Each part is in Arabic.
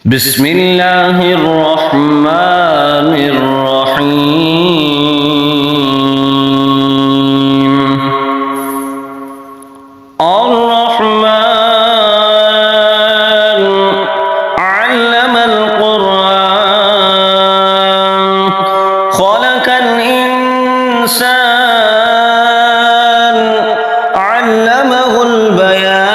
بسم الله الرحمن الرحيم الرحمن علم القرآن خلق الإنسان علمه البيان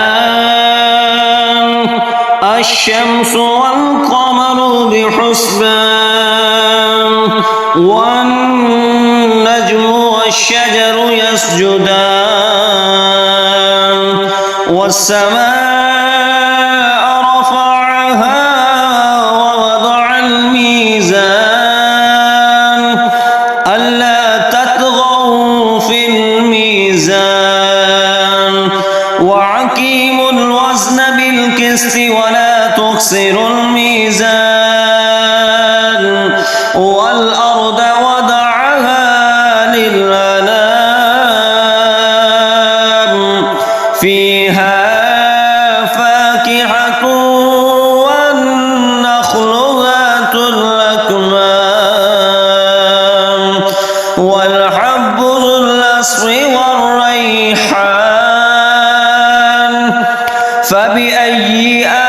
الشمس والقمر بحسبان والنجم والشجر يسجدان والسماء رفعها ووضع الميزان ألا تطغوا في الميزان وأقيموا الوزن بالقسط ولا تخسروا الميزان والأرض وضعها للأنام فيها فاكهة والنخل ذات الأكمام والحب ذو العصف والريحان فبأي آلاء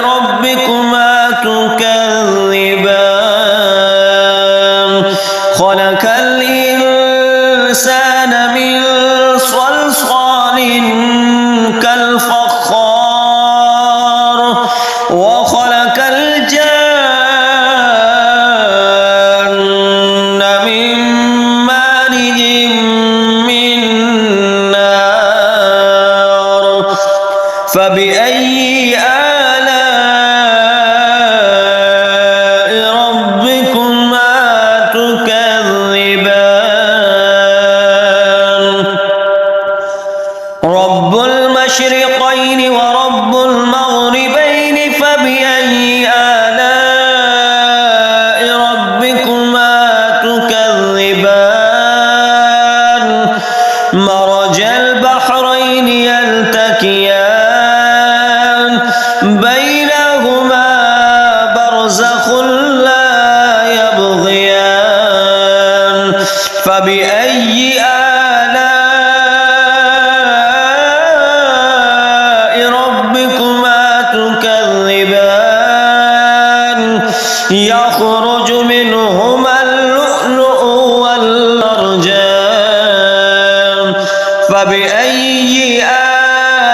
ربكما تكذبان خلق الإنسان من صلصال كالفخار وخلق الجان من مارج من نار فبأي آلاء ربكما تكذبان رب المشرقين ورب المغربين فبأي آلاء ربكما تكذبان مرج البحرين يلتقيان بينهما برزخ لا يبغيان فبأي آلاء ربكما تكذبان يخرج منهما اللؤلؤ والمرجان فبأي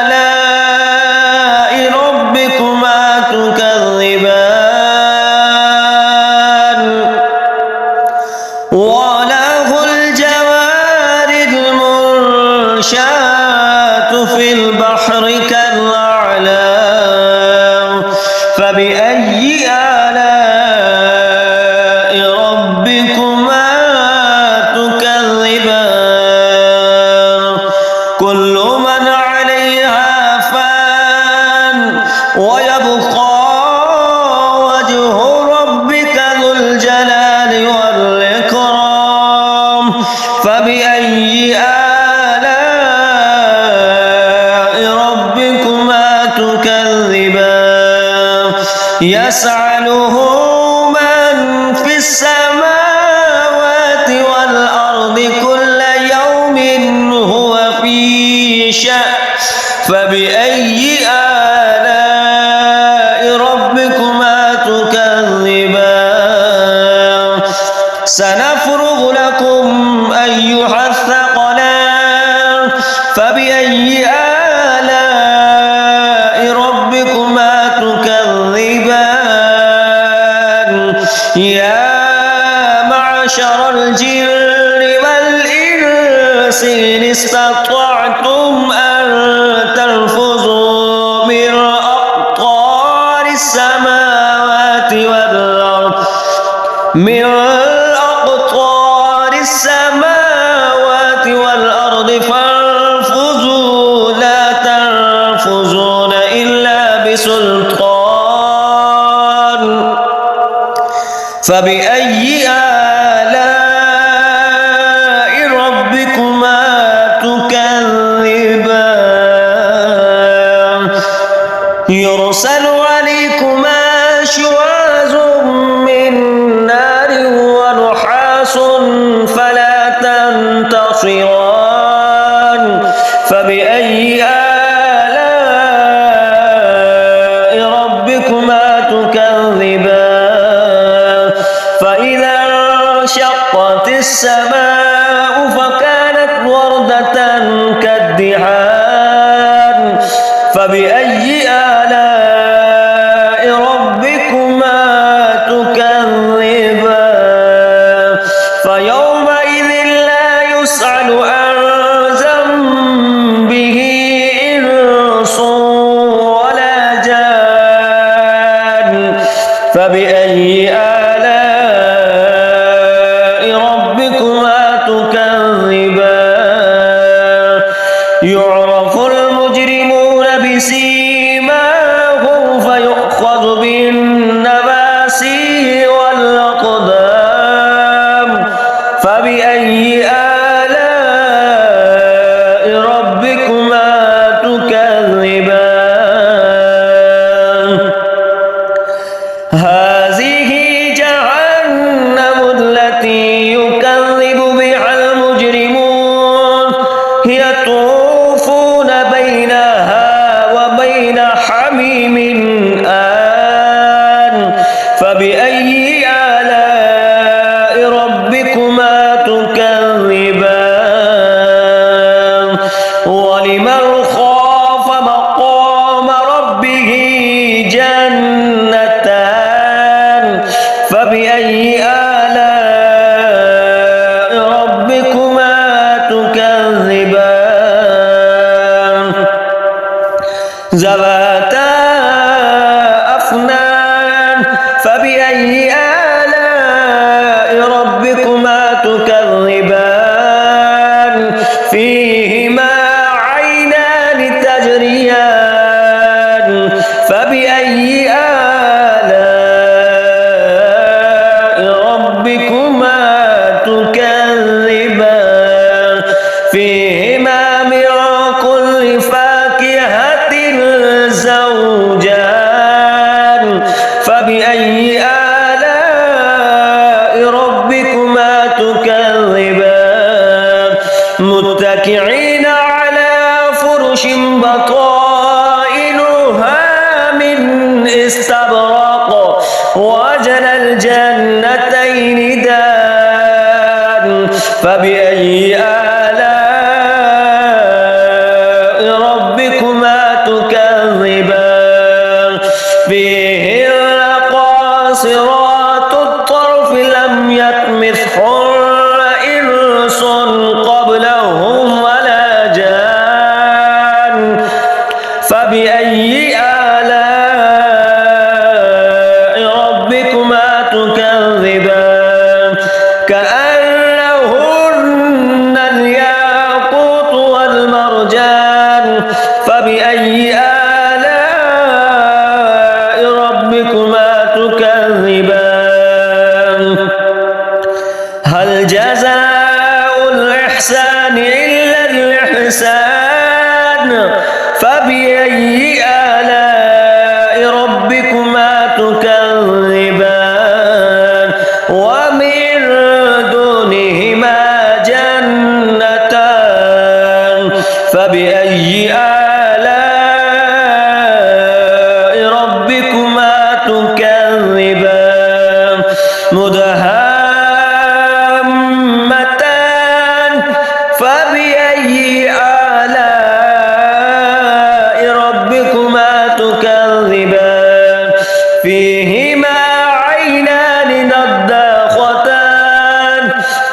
آلاء ربكما تكذبان وله الجوار المنشآت في البحر كالأعلام فبأي آلاء ربكما تكذبان كل من عليها فان ويبقى وجه ربك ذو الجلال والإكرام فبأي آلاء ربكما تكذبان يسأله من في السماوات والأرض كل يوم هو في شأن فبأي آلاء ربكما تكذبان سنفرغ لكم أيها الثقلان فبأي آلاء ربكما تكذبان يا معشر الجن والإنس إن استطعتم أن تنفذوا من أقطار السماوات والأرض من أقطار السماوات والأرض فانفذوا لا تنفذون إلا بسلطان فبأي آلاء ربكما تكذبان يرسل عليكما شواظ من نار ونحاس فلا تنتصران فبأي آلاء ربكما تكذبان فإذا انشقت السماء فكانت وردة كالدهان فبأي آلاء ربكما تكذبان فيومئذ لا يسأل عن ذنبه إنس ولا جان فبأي آلاء ربكما تكذبان يعرف المجرمون بسيماهم فيؤخذ بالنواسي والأقدام فبأي آلاء ربكما تكذبان هذه جهنم التي يكذب بها المجرمون يطوفون بينها وبين حميم آن فبأي آلاء ربكما تكذبان ولمن خاف مقام ربه جنتان فبأي آلاء ربكما تكذبان ذواتا أفنان فبأي آلاء ربكما تكذبان فيهما عينان تجريان فبأي آلاء ربكما تكذبان فيهما من كل فاكهة زوجان فبأي آلاء ربكما تكذبان متكئين على فرش بطائنها من استبرق وجنى الجنتين دان فبأي آلاء ربكما تكذبان فيهن قاصرات الطرف لم يطمثهن إنس قبلهم ولا جان فبأي آلاء ربكما تكذبان كأنهن الياقوت والمرجان فبأي آلاء ربكما تكذبان هل جزاء الإحسان إلا الإحسان فبأي آلاء ربكما تكذبان ومن دونهما جنتان فبأي آلاء ربكما تكذبان مدهامتان فبأي آلاء ربكما تكذبان فيهما عينان نضاختان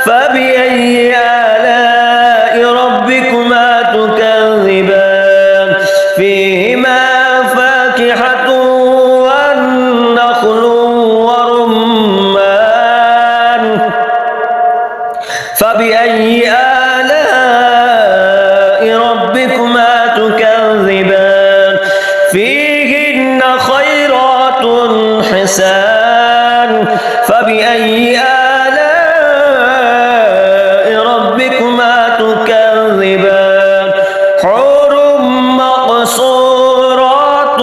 فبأي آلاء ربكما تكذبان فيهما فاكهة والنخل ورمان فبأي آلاء ربكما تكذبان فيهن خيرات حسان فبأي آلاء ربكما تكذبان حور مقصورات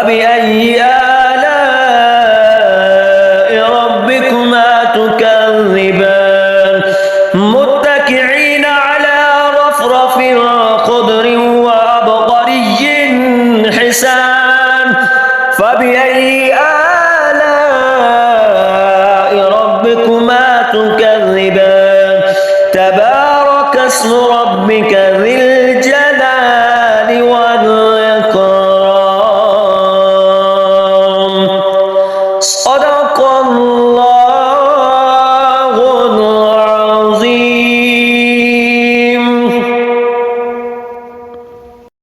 فبأي آلاء ربكما تكذبان متكئين على رفرف خضر وعبقري حسان فبأي آلاء ربكما تكذبان تبارك اسم ربك ذي